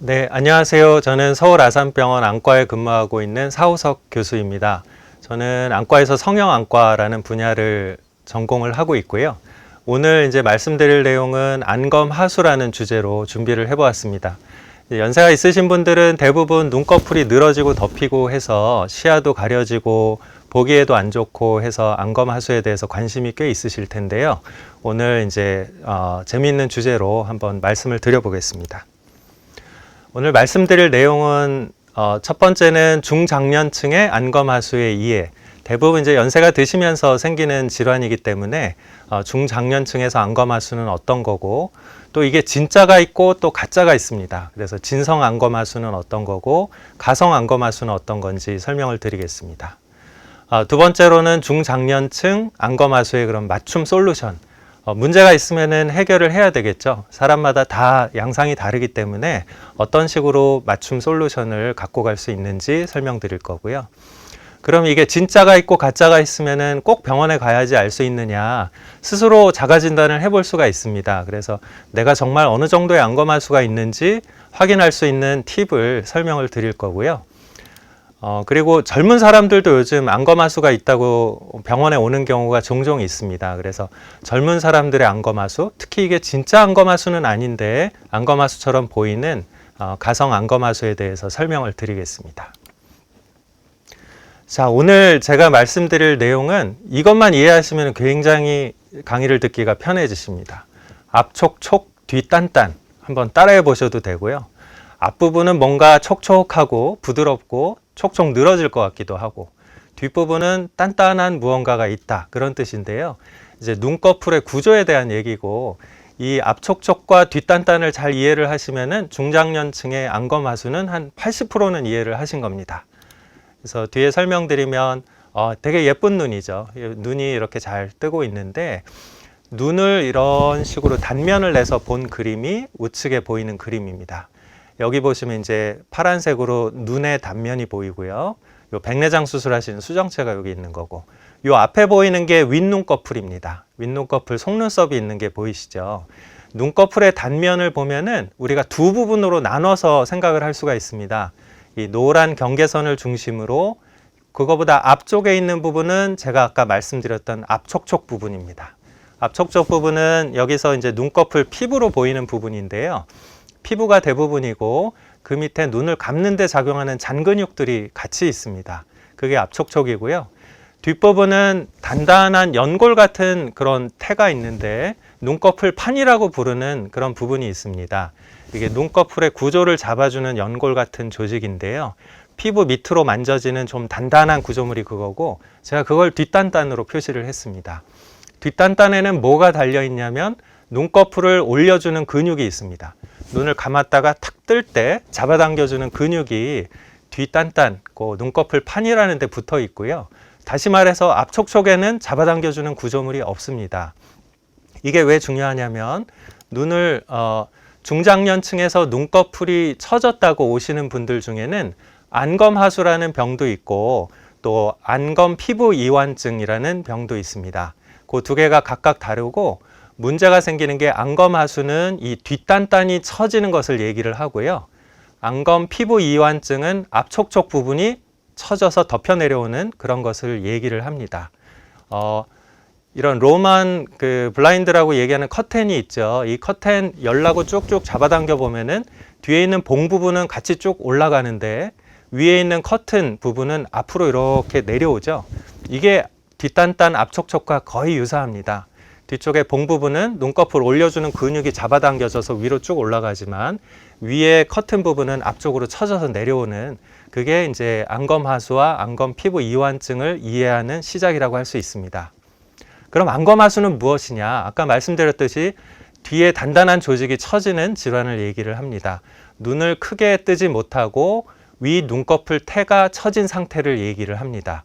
네, 안녕하세요. 저는 서울 아산병원 안과에 근무하고 있는 사우석 교수입니다. 저는 안과에서 성형안과라는 분야를 전공을 하고 있고요. 오늘 이제 말씀드릴 내용은 안검하수라는 주제로 준비를 해보았습니다. 연세가 있으신 분들은 대부분 눈꺼풀이 늘어지고 덮이고 해서 시야도 가려지고 보기에도 안 좋고 해서 안검하수에 대해서 관심이 꽤 있으실 텐데요. 오늘 이제 재미있는 주제로 한번 말씀을 드려보겠습니다. 오늘 말씀드릴 내용은 첫 번째는 중장년층의 안검하수의 이해. 대부분 이제 연세가 드시면서 생기는 질환이기 때문에 중장년층에서 안검하수는 어떤 거고, 또 이게 진짜가 있고 또 가짜가 있습니다. 그래서 진성 안검하수는 어떤 거고, 가성 안검하수는 어떤 건지 설명을 드리겠습니다. 두 번째로는 중장년층 안검하수의 그런 맞춤 솔루션. 문제가 있으면은 해결을 해야 되겠죠. 사람마다 다 양상이 다르기 때문에 어떤 식으로 맞춤 솔루션을 갖고 갈 수 있는지 설명드릴 거고요. 그럼 이게 진짜가 있고 가짜가 있으면은 꼭 병원에 가야지 알 수 있느냐? 스스로 자가 진단을 해볼 수가 있습니다. 그래서 내가 정말 어느 정도의 안검하수가 있는지 확인할 수 있는 팁을 설명을 드릴 거고요. 그리고 젊은 사람들도 요즘 안검하수가 있다고 병원에 오는 경우가 종종 있습니다. 그래서 젊은 사람들의 안검하수, 특히 이게 진짜 안검하수는 아닌데 안검하수처럼 보이는 가성 안검하수에 대해서 설명을 드리겠습니다. 자, 오늘 제가 말씀드릴 내용은 이것만 이해하시면 굉장히 강의를 듣기가 편해지십니다. 앞촉촉, 뒷딴딴 한번 따라해 보셔도 되고요. 앞부분은 뭔가 촉촉하고 부드럽고 촉촉 늘어질 것 같기도 하고, 뒷부분은 단단한 무언가가 있다, 그런 뜻인데요. 이제 눈꺼풀의 구조에 대한 얘기고, 이 앞촉촉과 뒷단단을 잘 이해를 하시면은 중장년층의 안검하수는 한 80%는 이해를 하신 겁니다. 그래서 뒤에 설명드리면 되게 예쁜 눈이죠. 눈이 이렇게 잘 뜨고 있는데, 눈을 이런 식으로 단면을 내서 본 그림이 우측에 보이는 그림입니다. 여기 보시면 이제 파란색으로 눈의 단면이 보이고요. 요 백내장 수술하시는 수정체가 여기 있는 거고, 요 앞에 보이는 게 윗눈꺼풀입니다. 윗눈꺼풀 속눈썹이 있는 게 보이시죠? 눈꺼풀의 단면을 보면은 우리가 두 부분으로 나눠서 생각을 할 수가 있습니다. 이 노란 경계선을 중심으로 그거보다 앞쪽에 있는 부분은 제가 아까 말씀드렸던 앞촉촉 부분입니다. 앞촉촉 부분은 여기서 이제 눈꺼풀 피부로 보이는 부분인데요. 피부가 대부분이고 그 밑에 눈을 감는 데 작용하는 잔근육들이 같이 있습니다. 그게 앞촉촉이고요. 뒷부분은 단단한 연골 같은 그런 태가 있는데 눈꺼풀 판이라고 부르는 그런 부분이 있습니다. 이게 눈꺼풀의 구조를 잡아주는 연골 같은 조직인데요. 피부 밑으로 만져지는 좀 단단한 구조물이 그거고, 제가 그걸 뒷단단으로 표시를 했습니다. 뒷단단에는 뭐가 달려있냐면 눈꺼풀을 올려주는 근육이 있습니다. 눈을 감았다가 탁 뜰 때 잡아당겨주는 근육이 뒷단단, 눈꺼풀 판이라는 데 붙어 있고요. 다시 말해서 앞촉촉에는 잡아당겨주는 구조물이 없습니다. 이게 왜 중요하냐면 눈을 중장년층에서 눈꺼풀이 처졌다고 오시는 분들 중에는 안검하수라는 병도 있고 또 안검 피부 이완증이라는 병도 있습니다. 그 두 개가 각각 다르고, 문제가 생기는 게 안검하수는 이 뒷단단이 처지는 것을 얘기를 하고요. 안검 피부 이완증은 앞촉촉 부분이 처져서 덮여 내려오는 그런 것을 얘기를 합니다. 이런 로만 블라인드라고 얘기하는 커튼이 있죠. 이 커튼 열라고 쭉쭉 잡아당겨 보면은 뒤에 있는 봉 부분은 같이 쭉 올라가는데 위에 있는 커튼 부분은 앞으로 이렇게 내려오죠. 이게 뒷단단 앞촉촉과 거의 유사합니다. 뒤쪽에 봉 부분은 눈꺼풀 올려주는 근육이 잡아당겨져서 위로 쭉 올라가지만 위에 커튼 부분은 앞쪽으로 처져서 내려오는, 그게 이제 안검하수와 안검 피부 이완증을 이해하는 시작이라고 할 수 있습니다. 그럼 안검하수는 무엇이냐? 아까 말씀드렸듯이 뒤에 단단한 조직이 처지는 질환을 얘기를 합니다. 눈을 크게 뜨지 못하고 위 눈꺼풀 태가 처진 상태를 얘기를 합니다.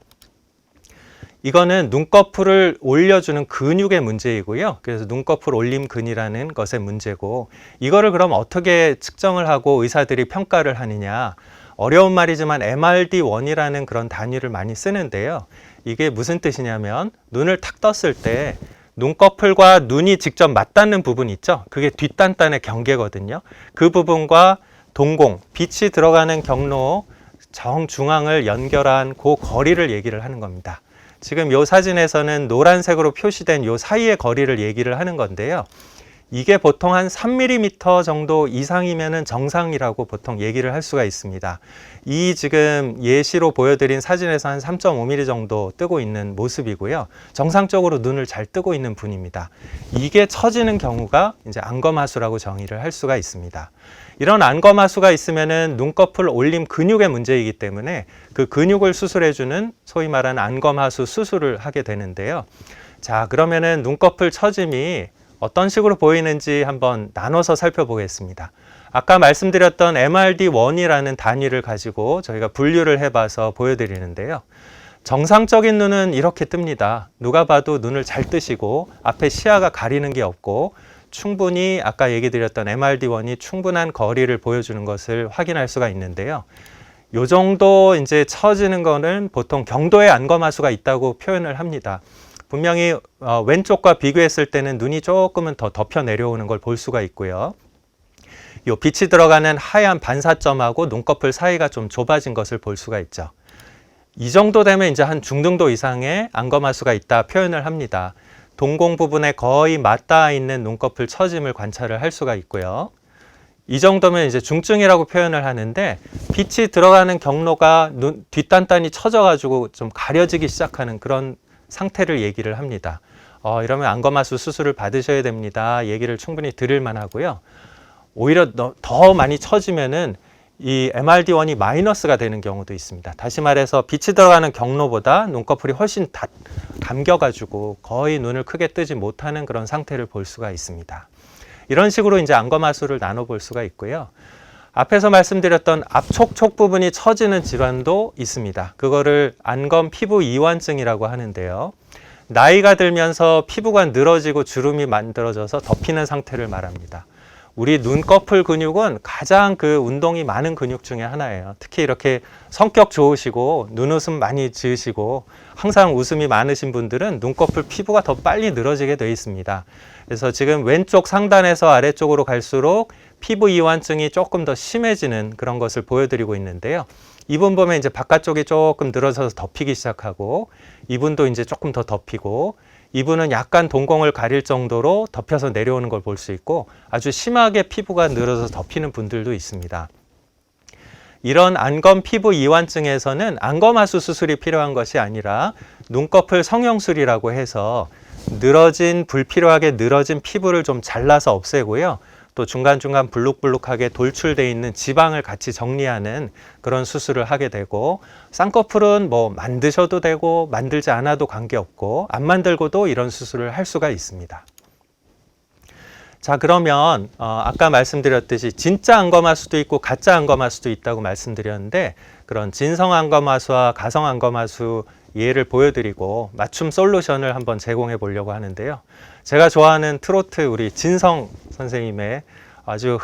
이거는 눈꺼풀을 올려주는 근육의 문제이고요. 그래서 눈꺼풀 올림근이라는 것의 문제고, 이거를 그럼 어떻게 측정을 하고 의사들이 평가를 하느냐? 어려운 말이지만 MRD1이라는 그런 단위를 많이 쓰는데요. 이게 무슨 뜻이냐면 눈을 탁 떴을 때 눈꺼풀과 눈이 직접 맞닿는 부분 있죠. 그게 뒷단단의 경계거든요. 그 부분과 동공, 빛이 들어가는 경로 정중앙을 연결한 그 거리를 얘기를 하는 겁니다. 지금 이 사진에서는 노란색으로 표시된 이 사이의 거리를 얘기를 하는 건데요. 이게 보통 한 3mm 정도 이상이면 정상이라고 보통 얘기를 할 수가 있습니다. 이 지금 예시로 보여드린 사진에서 한 3.5mm 정도 뜨고 있는 모습이고요. 정상적으로 눈을 잘 뜨고 있는 분입니다. 이게 처지는 경우가 이제 안검하수라고 정의를 할 수가 있습니다. 이런 안검하수가 있으면은 눈꺼풀 올림 근육의 문제이기 때문에 그 근육을 수술해주는 소위 말하는 안검하수 수술을 하게 되는데요. 자, 그러면은 눈꺼풀 처짐이 어떤 식으로 보이는지 한번 나눠서 살펴보겠습니다. 아까 말씀드렸던 MRD1이라는 단위를 가지고 저희가 분류를 해봐서 보여드리는데요. 정상적인 눈은 이렇게 뜹니다. 누가 봐도 눈을 잘 뜨시고 앞에 시야가 가리는 게 없고 충분히 아까 얘기 드렸던 MRD1이 충분한 거리를 보여주는 것을 확인할 수가 있는데요. 요 정도 이제 처지는 거는 보통 경도의 안검하수가 있다고 표현을 합니다. 분명히 왼쪽과 비교했을 때는 눈이 조금은 더 덮여 내려오는 걸 볼 수가 있고요. 요 빛이 들어가는 하얀 반사점하고 눈꺼풀 사이가 좀 좁아진 것을 볼 수가 있죠. 이 정도 되면 이제 한 중등도 이상의 안검하수가 있다 표현을 합니다. 동공 부분에 거의 맞닿아 있는 눈꺼풀 처짐을 관찰을 할 수가 있고요. 이 정도면 이제 중증이라고 표현을 하는데 빛이 들어가는 경로가 뒷단단이 처져가지고 좀 가려지기 시작하는 그런 상태를 얘기를 합니다. 이러면 안검하수 수술을 받으셔야 됩니다. 얘기를 충분히 드릴 만하고요. 오히려 더 많이 처지면은 이 MRD1이 마이너스가 되는 경우도 있습니다. 다시 말해서 빛이 들어가는 경로보다 눈꺼풀이 훨씬 감겨가지고 거의 눈을 크게 뜨지 못하는 그런 상태를 볼 수가 있습니다. 이런 식으로 이제 안검하수를 나눠볼 수가 있고요. 앞에서 말씀드렸던 앞촉촉 부분이 처지는 질환도 있습니다. 그거를 안검 피부 이완증이라고 하는데요. 나이가 들면서 피부가 늘어지고 주름이 만들어져서 덮이는 상태를 말합니다. 우리 눈꺼풀 근육은 가장 그 운동이 많은 근육 중에 하나예요. 특히 이렇게 성격 좋으시고 눈웃음 많이 지으시고 항상 웃음이 많으신 분들은 눈꺼풀 피부가 더 빨리 늘어지게 되어 있습니다. 그래서 지금 왼쪽 상단에서 아래쪽으로 갈수록 피부 이완증이 조금 더 심해지는 그런 것을 보여드리고 있는데요. 이분 보면 이제 바깥쪽이 조금 늘어져서 덮이기 시작하고 이분도 이제 조금 더 덮이고 이분은 약간 동공을 가릴 정도로 덮여서 내려오는 걸 볼 수 있고 아주 심하게 피부가 늘어서 덮이는 분들도 있습니다. 이런 안검 피부 이완증에서는 안검하수 수술이 필요한 것이 아니라 눈꺼풀 성형술이라고 해서 불필요하게 늘어진 피부를 좀 잘라서 없애고요. 또 중간중간 불룩불룩하게 돌출되어 있는 지방을 같이 정리하는 그런 수술을 하게 되고 쌍꺼풀은 뭐 만드셔도 되고 만들지 않아도 관계없고 안 만들고도 이런 수술을 할 수가 있습니다. 자, 그러면 아까 말씀드렸듯이 진짜 안검하수도 있고 가짜 안검하수도 있다고 말씀드렸는데 그런 진성 안검하수와 가성 안검하수 예를 보여드리고 맞춤 솔루션을 한번 제공해 보려고 하는데요. 제가 좋아하는 트로트 우리 진성 선생님의 아주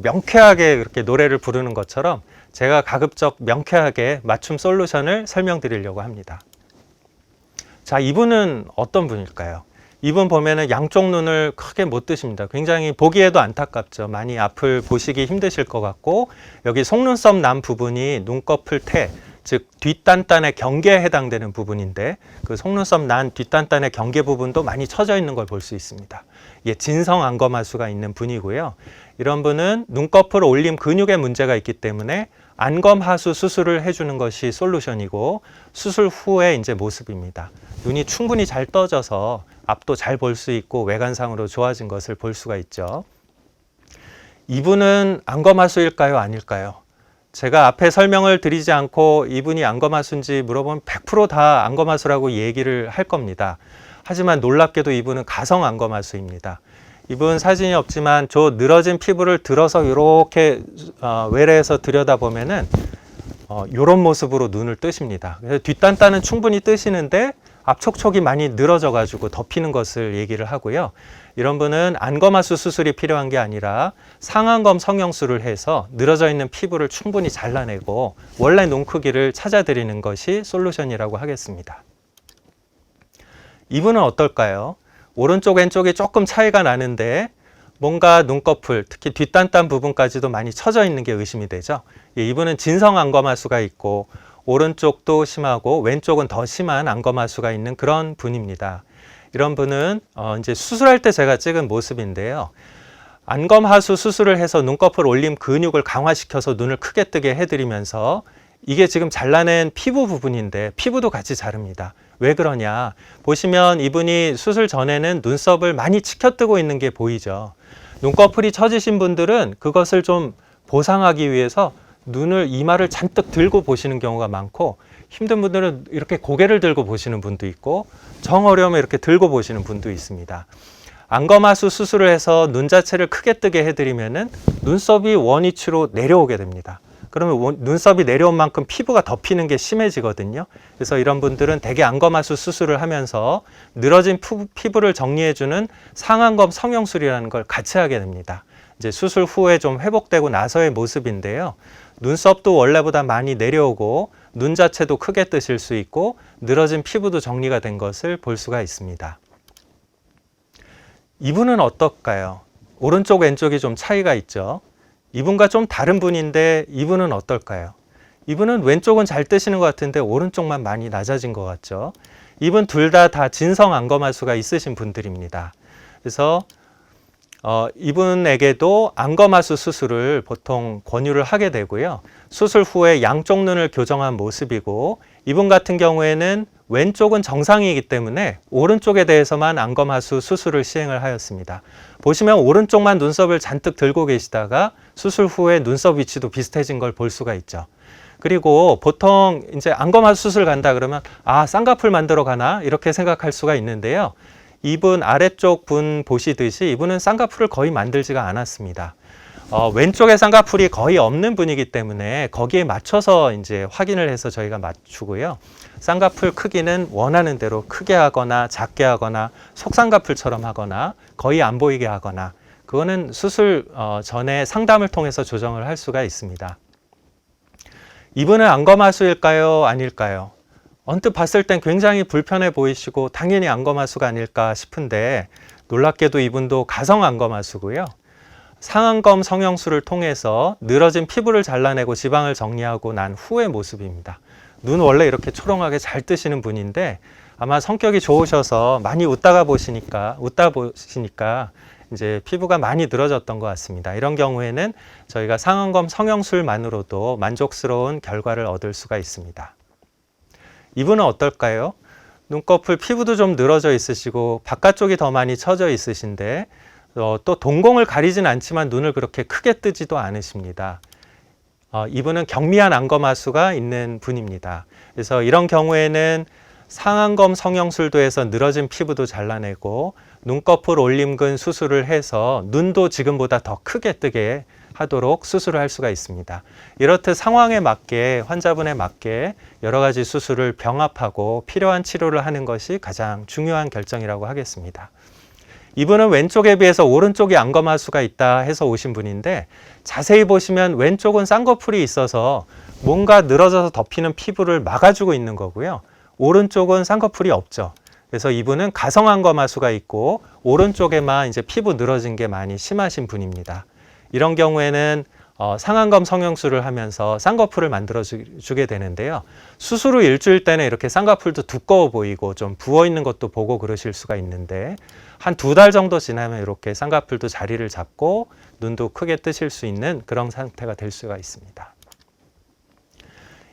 명쾌하게 그렇게 노래를 부르는 것처럼 제가 가급적 명쾌하게 맞춤 솔루션을 설명드리려고 합니다. 자, 이분은 어떤 분일까요? 이분 보면은 양쪽 눈을 크게 못 뜨십니다. 굉장히 보기에도 안타깝죠. 많이 앞을 보시기 힘드실 것 같고 여기 속눈썹 난 부분이 눈꺼풀 태, 즉 뒷단단의 경계에 해당되는 부분인데 그 속눈썹 난 뒷단단의 경계 부분도 많이 처져 있는 걸 볼 수 있습니다. 이게 진성 안검하수가 있는 분이고요. 이런 분은 눈꺼풀 올림 근육에 문제가 있기 때문에 안검하수 수술을 해주는 것이 솔루션이고 수술 후의 이제 모습입니다. 눈이 충분히 잘 떠져서 앞도 잘 볼 수 있고 외관상으로 좋아진 것을 볼 수가 있죠. 이분은 안검하수일까요? 아닐까요? 제가 앞에 설명을 드리지 않고 이분이 안검하수인지 물어보면 100% 다 안검하수라고 얘기를 할 겁니다. 하지만 놀랍게도 이분은 가성 안검하수입니다. 이분 사진이 없지만 저 늘어진 피부를 들어서 이렇게 외래에서 들여다보면은 이런 모습으로 눈을 뜨십니다. 그래서 뒷단단은 충분히 뜨시는데 앞촉촉이 많이 늘어져 가지고 덮이는 것을 얘기를 하고요. 이런 분은 안검하수 수술이 필요한 게 아니라 상안검 성형술을 해서 늘어져 있는 피부를 충분히 잘라내고 원래 눈 크기를 찾아드리는 것이 솔루션이라고 하겠습니다. 이분은 어떨까요? 오른쪽 왼쪽이 조금 차이가 나는데 뭔가 눈꺼풀, 특히 뒷단단 부분까지도 많이 처져 있는 게 의심이 되죠. 예, 이분은 진성 안검하수가 있고 오른쪽도 심하고 왼쪽은 더 심한 안검하수가 있는 그런 분입니다. 이런 분은 이제 수술할 때 제가 찍은 모습인데요. 안검하수 수술을 해서 눈꺼풀 올림 근육을 강화시켜서 눈을 크게 뜨게 해드리면서 이게 지금 잘라낸 피부 부분인데 피부도 같이 자릅니다. 왜 그러냐? 보시면 이분이 수술 전에는 눈썹을 많이 치켜뜨고 있는 게 보이죠. 눈꺼풀이 처지신 분들은 그것을 좀 보상하기 위해서 눈을 이마를 잔뜩 들고 보시는 경우가 많고, 힘든 분들은 이렇게 고개를 들고 보시는 분도 있고 정 어려우면 이렇게 들고 보시는 분도 있습니다. 안검하수 수술을 해서 눈 자체를 크게 뜨게 해드리면은 눈썹이 원위치로 내려오게 됩니다. 그러면 눈썹이 내려온 만큼 피부가 덮이는 게 심해지거든요. 그래서 이런 분들은 대개 안검하수 수술을 하면서 늘어진 피부를 정리해주는 상안검 성형술이라는 걸 같이 하게 됩니다. 이제 수술 후에 좀 회복되고 나서의 모습인데요. 눈썹도 원래보다 많이 내려오고 눈 자체도 크게 뜨실 수 있고 늘어진 피부도 정리가 된 것을 볼 수가 있습니다. 이분은 어떨까요? 오른쪽 왼쪽이 좀 차이가 있죠. 이분과 좀 다른 분인데 이분은 어떨까요? 이분은 왼쪽은 잘 뜨시는 것 같은데 오른쪽만 많이 낮아진 것 같죠. 이분 둘 다 진성 안검하수가 있으신 분들입니다. 그래서 이분에게도 안검하수 수술을 보통 권유를 하게 되고요. 수술 후에 양쪽 눈을 교정한 모습이고, 이분 같은 경우에는 왼쪽은 정상이기 때문에 오른쪽에 대해서만 안검하수 수술을 시행을 하였습니다. 보시면 오른쪽만 눈썹을 잔뜩 들고 계시다가 수술 후에 눈썹 위치도 비슷해진 걸 볼 수가 있죠. 그리고 보통 이제 안검하수 수술 간다 그러면 쌍꺼풀 만들어 가나 이렇게 생각할 수가 있는데요. 이분 아래쪽 분 보시듯이 이분은 쌍꺼풀을 거의 만들지가 않았습니다. 왼쪽에 쌍꺼풀이 거의 없는 분이기 때문에 거기에 맞춰서 이제 확인을 해서 저희가 맞추고요. 쌍꺼풀 크기는 원하는 대로 크게 하거나 작게 하거나 속쌍꺼풀처럼 하거나 거의 안 보이게 하거나, 그거는 수술 전에 상담을 통해서 조정을 할 수가 있습니다. 이분은 안검하수일까요? 아닐까요? 언뜻 봤을 땐 굉장히 불편해 보이시고 당연히 안검하수가 아닐까 싶은데, 놀랍게도 이분도 가성 안검하수고요. 상안검 성형술을 통해서 늘어진 피부를 잘라내고 지방을 정리하고 난 후의 모습입니다. 눈 원래 이렇게 초롱하게 잘 뜨시는 분인데 아마 성격이 좋으셔서 많이 웃다 보시니까 이제 피부가 많이 늘어졌던 것 같습니다. 이런 경우에는 저희가 상안검 성형술만으로도 만족스러운 결과를 얻을 수가 있습니다. 이분은 어떨까요? 눈꺼풀 피부도 좀 늘어져 있으시고 바깥쪽이 더 많이 처져 있으신데 또 동공을 가리진 않지만 눈을 그렇게 크게 뜨지도 않으십니다. 이분은 경미한 안검하수가 있는 분입니다. 그래서 이런 경우에는 상안검 성형술도 해서 늘어진 피부도 잘라내고 눈꺼풀 올림근 수술을 해서 눈도 지금보다 더 크게 뜨게 하도록 수술을 할 수가 있습니다. 이렇듯 상황에 맞게, 환자분에 맞게 여러 가지 수술을 병합하고 필요한 치료를 하는 것이 가장 중요한 결정이라고 하겠습니다. 이분은 왼쪽에 비해서 오른쪽이 안검하수가 있다 해서 오신 분인데, 자세히 보시면 왼쪽은 쌍꺼풀이 있어서 뭔가 늘어져서 덮이는 피부를 막아주고 있는 거고요. 오른쪽은 쌍꺼풀이 없죠. 그래서 이분은 가성 안검하수가 있고 오른쪽에만 이제 피부 늘어진 게 많이 심하신 분입니다. 이런 경우에는 상안검 성형술을 하면서 쌍꺼풀을 만들어 주게 되는데요. 수술 후 일주일 때는 이렇게 쌍꺼풀도 두꺼워 보이고 좀 부어 있는 것도 보고 그러실 수가 있는데, 한 2달 정도 지나면 이렇게 쌍꺼풀도 자리를 잡고 눈도 크게 뜨실 수 있는 그런 상태가 될 수가 있습니다.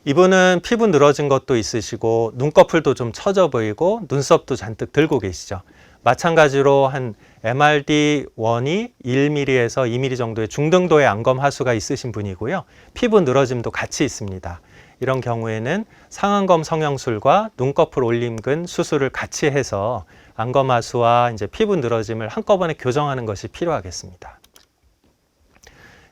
이분은 피부 늘어진 것도 있으시고 눈꺼풀도 좀 처져 보이고 눈썹도 잔뜩 들고 계시죠. 마찬가지로 한 MRD1이 1mm에서 2mm 정도의 중등도의 안검하수가 있으신 분이고요. 피부 늘어짐도 같이 있습니다. 이런 경우에는 상안검 성형술과 눈꺼풀 올림근 수술을 같이 해서 안검하수와 이제 피부 늘어짐을 한꺼번에 교정하는 것이 필요하겠습니다.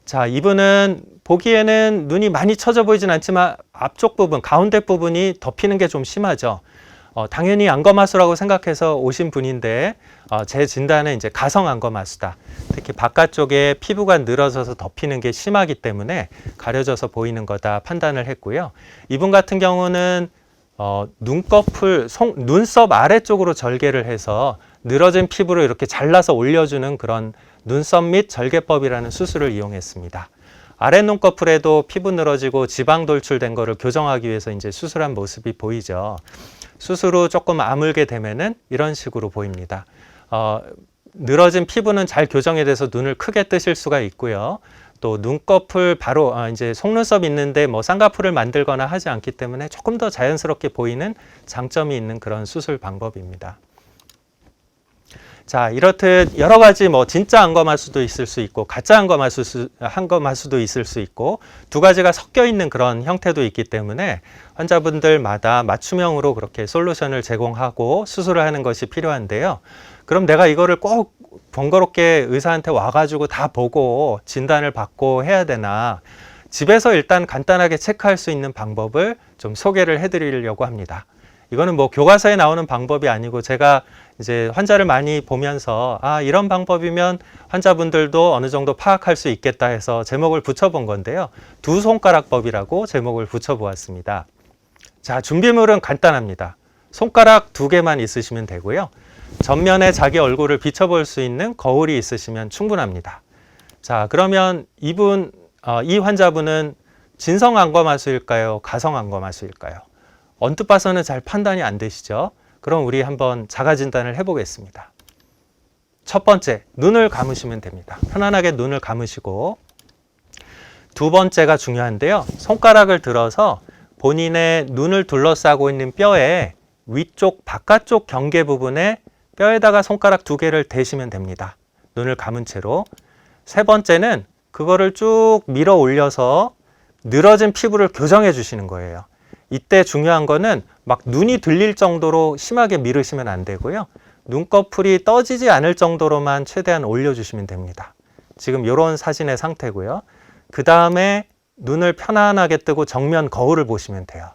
자, 이분은 보기에는 눈이 많이 처져 보이진 않지만 앞쪽 부분, 가운데 부분이 덮이는 게 좀 심하죠. 당연히 안검하수라고 생각해서 오신 분인데 제 진단은 이제 가성 안검하수다. 특히 바깥쪽에 피부가 늘어져서 덮이는 게 심하기 때문에 가려져서 보이는 거다 판단을 했고요. 이분 같은 경우는 눈꺼풀, 눈썹 아래쪽으로 절개를 해서 늘어진 피부를 이렇게 잘라서 올려주는 그런 눈썹 및 절개법이라는 수술을 이용했습니다. 아랫 눈꺼풀에도 피부 늘어지고 지방 돌출된 거를 교정하기 위해서 이제 수술한 모습이 보이죠. 수술 후 조금 아물게 되면은 이런 식으로 보입니다. 늘어진 피부는 잘 교정이 돼서 눈을 크게 뜨실 수가 있고요. 또 눈꺼풀 바로 이제 속눈썹 있는데 뭐 쌍꺼풀을 만들거나 하지 않기 때문에 조금 더 자연스럽게 보이는 장점이 있는 그런 수술 방법입니다. 자, 이렇듯 여러 가지 뭐 진짜 안검하수도 있을 수 있고 가짜 안검하수도 있을 수 있고 두 가지가 섞여 있는 그런 형태도 있기 때문에 환자분들마다 맞춤형으로 그렇게 솔루션을 제공하고 수술을 하는 것이 필요한데요. 그럼 내가 이거를 꼭 번거롭게 의사한테 와가지고 다 보고 진단을 받고 해야 되나? 집에서 일단 간단하게 체크할 수 있는 방법을 좀 소개를 해드리려고 합니다. 이거는 뭐 교과서에 나오는 방법이 아니고 제가 이제 환자를 많이 보면서 이런 방법이면 환자분들도 어느 정도 파악할 수 있겠다 해서 제목을 붙여본 건데요. 두 손가락법이라고 제목을 붙여보았습니다. 자, 준비물은 간단합니다. 손가락 2개만 있으시면 되고요. 전면에 자기 얼굴을 비춰볼 수 있는 거울이 있으시면 충분합니다. 자, 그러면 이 환자분은 진성 안검하수일까요? 가성 안검하수일까요? 언뜻 봐서는 잘 판단이 안 되시죠? 그럼 우리 한번 자가 진단을 해보겠습니다. 첫 번째, 눈을 감으시면 됩니다. 편안하게 눈을 감으시고 두 번째가 중요한데요. 손가락을 들어서 본인의 눈을 둘러싸고 있는 뼈의 위쪽 바깥쪽 경계 부분에 뼈에다가 손가락 2개를 대시면 됩니다. 눈을 감은 채로. 세 번째는 그거를 쭉 밀어 올려서 늘어진 피부를 교정해 주시는 거예요. 이때 중요한 거는 막 눈이 들릴 정도로 심하게 밀으시면 안 되고요. 눈꺼풀이 떠지지 않을 정도로만 최대한 올려주시면 됩니다. 지금 이런 사진의 상태고요. 그 다음에 눈을 편안하게 뜨고 정면 거울을 보시면 돼요.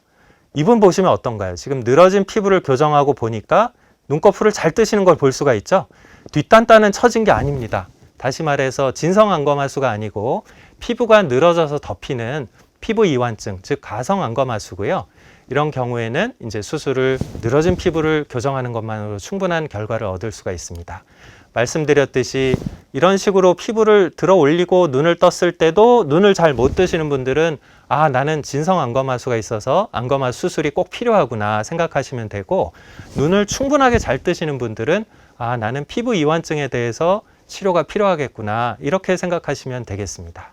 이분 보시면 어떤가요? 지금 늘어진 피부를 교정하고 보니까 눈꺼풀을 잘 뜨시는 걸 볼 수가 있죠. 뒷단단은 처진 게 아닙니다. 다시 말해서 진성 안검하수가 아니고 피부가 늘어져서 덮이는 피부 이완증, 즉 가성 안검하수고요. 이런 경우에는 이제 수술을 늘어진 피부를 교정하는 것만으로 충분한 결과를 얻을 수가 있습니다. 말씀드렸듯이 이런 식으로 피부를 들어 올리고 눈을 떴을 때도 눈을 잘 못 뜨시는 분들은 나는 진성 안검하수가 있어서 안검하수 수술이 꼭 필요하구나 생각하시면 되고, 눈을 충분하게 잘 뜨시는 분들은 나는 피부 이완증에 대해서 치료가 필요하겠구나 이렇게 생각하시면 되겠습니다.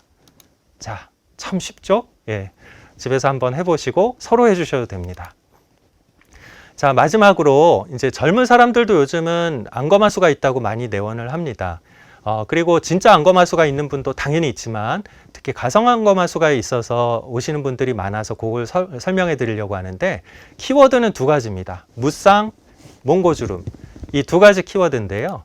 자, 참 쉽죠? 예, 집에서 한번 해보시고 서로 해주셔도 됩니다. 자, 마지막으로 이제 젊은 사람들도 요즘은 안검하수가 있다고 많이 내원을 합니다. 그리고 진짜 안검하수가 있는 분도 당연히 있지만 특히 가성 안검하수가 있어서 오시는 분들이 많아서 그걸 설명해 드리려고 하는데, 키워드는 2가지입니다. 무쌍, 몽고주름, 이 2가지 키워드인데요.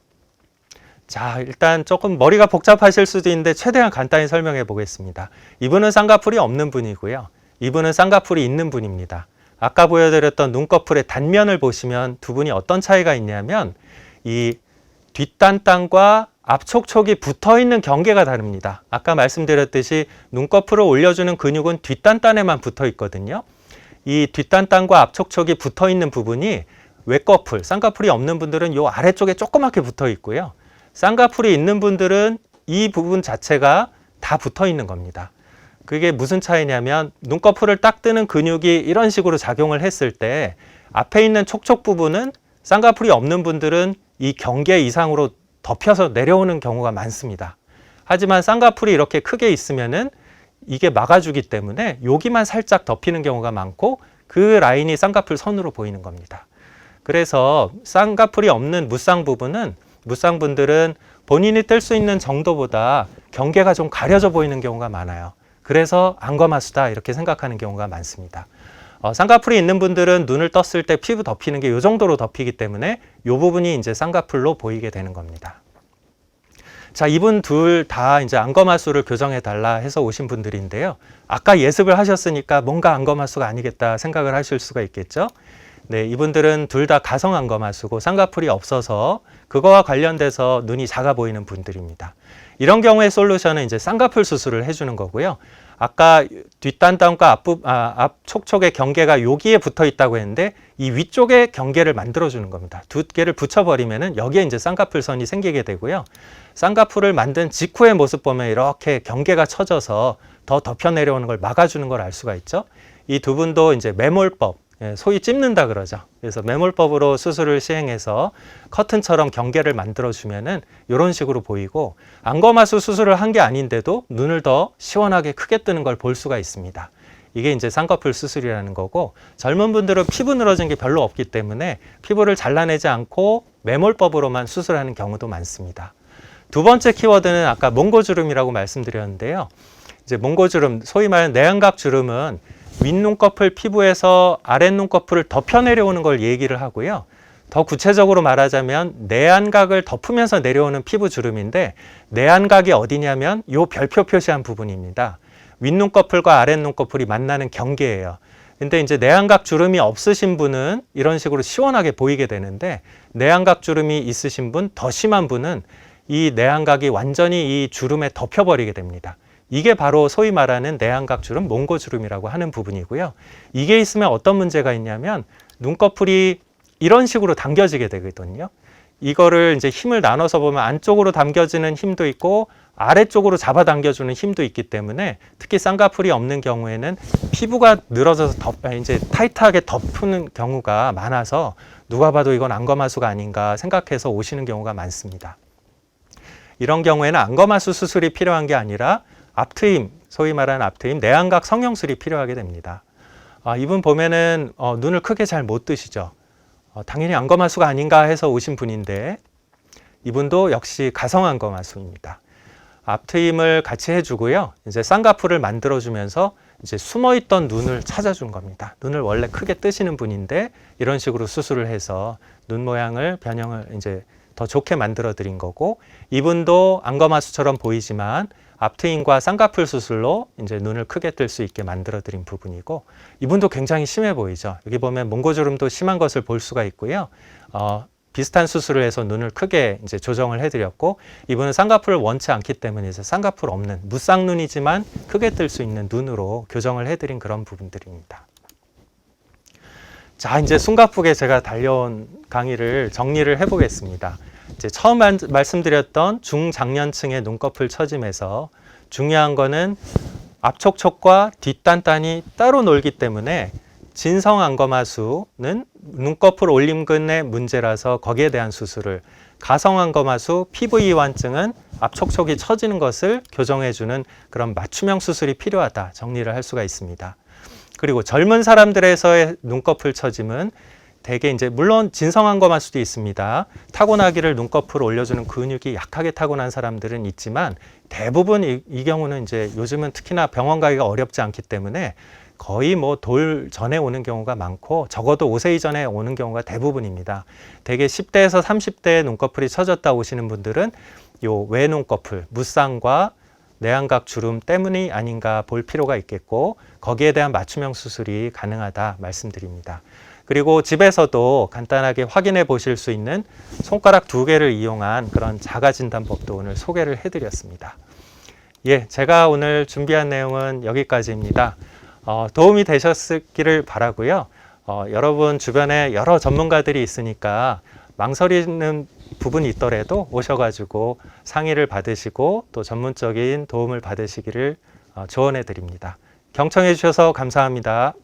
자, 일단 조금 머리가 복잡하실 수도 있는데 최대한 간단히 설명해 보겠습니다. 이분은 쌍꺼풀이 없는 분이고요. 이분은 쌍꺼풀이 있는 분입니다. 아까 보여드렸던 눈꺼풀의 단면을 보시면 두 분이 어떤 차이가 있냐면 이 뒷단단과 앞촉촉이 붙어있는 경계가 다릅니다. 아까 말씀드렸듯이 눈꺼풀을 올려주는 근육은 뒷단단에만 붙어 있거든요. 이 뒷단단과 앞촉촉이 붙어있는 부분이 외꺼풀, 쌍꺼풀이 없는 분들은 이 아래쪽에 조그맣게 붙어 있고요. 쌍꺼풀이 있는 분들은 이 부분 자체가 다 붙어 있는 겁니다. 그게 무슨 차이냐면 눈꺼풀을 딱 뜨는 근육이 이런 식으로 작용을 했을 때 앞에 있는 촉촉 부분은 쌍꺼풀이 없는 분들은 이 경계 이상으로 덮여서 내려오는 경우가 많습니다. 하지만 쌍꺼풀이 이렇게 크게 있으면은 이게 막아주기 때문에 여기만 살짝 덮이는 경우가 많고 그 라인이 쌍꺼풀 선으로 보이는 겁니다. 그래서 쌍꺼풀이 없는 무쌍 분들은 본인이 뜰 수 있는 정도보다 경계가 좀 가려져 보이는 경우가 많아요. 그래서 안검하수다 이렇게 생각하는 경우가 많습니다. 쌍꺼풀이 있는 분들은 눈을 떴을 때 피부 덮이는 게 이 정도로 덮이기 때문에 이 부분이 이제 쌍꺼풀로 보이게 되는 겁니다. 자, 이분 둘 다 이제 안검하수를 교정해 달라 해서 오신 분들인데요. 아까 예습을 하셨으니까 뭔가 안검하수가 아니겠다 생각을 하실 수가 있겠죠. 네, 이분들은 둘 다 가성 안검하수고 쌍꺼풀이 없어서 그거와 관련돼서 눈이 작아 보이는 분들입니다. 이런 경우의 솔루션은 이제 쌍꺼풀 수술을 해주는 거고요. 아까 뒷단단과 앞 촉촉의 경계가 여기에 붙어 있다고 했는데 이 위쪽에 경계를 만들어 주는 겁니다. 두 개를 붙여버리면은 여기에 이제 쌍꺼풀선이 생기게 되고요. 쌍꺼풀을 만든 직후의 모습 보면 이렇게 경계가 쳐져서 더 덮여 내려오는 걸 막아주는 걸 알 수가 있죠. 이 두 분도 이제 매몰법, 소위 찝는다 그러죠. 그래서 매몰법으로 수술을 시행해서 커튼처럼 경계를 만들어주면은 이런 식으로 보이고, 안검하수 수술을 한 게 아닌데도 눈을 더 시원하게 크게 뜨는 걸 볼 수가 있습니다. 이게 이제 쌍꺼풀 수술이라는 거고, 젊은 분들은 피부 늘어진 게 별로 없기 때문에 피부를 잘라내지 않고 매몰법으로만 수술하는 경우도 많습니다. 두 번째 키워드는 아까 몽고주름이라고 말씀드렸는데요. 이제 몽고주름, 소위 말하는 내안각 주름은 윗눈꺼풀 피부에서 아랫눈꺼풀을 덮여 내려오는 걸 얘기를 하고요. 더 구체적으로 말하자면 내안각을 덮으면서 내려오는 피부 주름인데, 내안각이 어디냐면 요 별표 표시한 부분입니다. 윗눈꺼풀과 아랫눈꺼풀이 만나는 경계예요. 근데 이제 내안각 주름이 없으신 분은 이런 식으로 시원하게 보이게 되는데, 내안각 주름이 있으신 분, 더 심한 분은 이 내안각이 완전히 이 주름에 덮여버리게 됩니다. 이게 바로 소위 말하는 내안각 주름, 몽고주름이라고 하는 부분이고요. 이게 있으면 어떤 문제가 있냐면 눈꺼풀이 이런 식으로 당겨지게 되거든요. 이거를 이제 힘을 나눠서 보면 안쪽으로 당겨지는 힘도 있고 아래쪽으로 잡아당겨주는 힘도 있기 때문에, 특히 쌍꺼풀이 없는 경우에는 피부가 늘어져서 이제 타이트하게 덮는 경우가 많아서 누가 봐도 이건 안검하수가 아닌가 생각해서 오시는 경우가 많습니다. 이런 경우에는 안검하수 수술이 필요한 게 아니라 앞트임, 소위 말하는 앞트임, 내안각 성형술이 필요하게 됩니다. 이분 보면은 눈을 크게 잘 못 뜨시죠. 당연히 안검하수가 아닌가 해서 오신 분인데, 이분도 역시 가성 안검하수입니다. 앞트임을 같이 해주고요. 이제 쌍꺼풀을 만들어주면서 이제 숨어있던 눈을 찾아준 겁니다. 눈을 원래 크게 뜨시는 분인데 이런 식으로 수술을 해서 눈 모양을 변형을 이제 더 좋게 만들어 드린 거고, 이분도 안검하수처럼 보이지만 앞트임과 쌍꺼풀 수술로 이제 눈을 크게 뜰 수 있게 만들어 드린 부분이고, 이분도 굉장히 심해 보이죠. 여기 보면 몽고주름도 심한 것을 볼 수가 있고요. 비슷한 수술을 해서 눈을 크게 이제 조정을 해드렸고, 이분은 쌍꺼풀을 원치 않기 때문에 이제 쌍꺼풀 없는 무쌍눈이지만 크게 뜰 수 있는 눈으로 교정을 해드린 그런 부분들입니다. 자, 이제 숨가쁘게 제가 달려온 강의를 정리를 해보겠습니다. 이제 처음 말씀드렸던 중장년층의 눈꺼풀 처짐에서 중요한 거는 앞촉촉과 뒷단단이 따로 놀기 때문에 진성 안검하수는 눈꺼풀 올림근의 문제라서 거기에 대한 수술을, 가성 안검하수 피부 이완증은 앞촉촉이 처지는 것을 교정해주는 그런 맞춤형 수술이 필요하다 정리를 할 수가 있습니다. 그리고 젊은 사람들에서의 눈꺼풀 처짐은 대개 이제 물론 진성 안검하수도 있습니다. 타고나기를 눈꺼풀 올려주는 근육이 약하게 타고난 사람들은 있지만, 대부분 이 경우는 이제 요즘은 특히나 병원 가기가 어렵지 않기 때문에 거의 뭐 돌 전에 오는 경우가 많고, 적어도 5세 이전에 오는 경우가 대부분입니다. 대개 10대에서 30대에 눈꺼풀이 처졌다 오시는 분들은 요 외눈꺼풀, 무쌍과 내안각 주름 때문이 아닌가 볼 필요가 있겠고, 거기에 대한 맞춤형 수술이 가능하다 말씀드립니다. 그리고 집에서도 간단하게 확인해 보실 수 있는 손가락 2개를 이용한 그런 자가진단법도 오늘 소개를 해드렸습니다. 예, 제가 오늘 준비한 내용은 여기까지입니다. 도움이 되셨기를 바라고요. 여러분 주변에 여러 전문가들이 있으니까 망설이는 부분이 있더라도 오셔가지고 상의를 받으시고 또 전문적인 도움을 받으시기를 조언해 드립니다. 경청해 주셔서 감사합니다.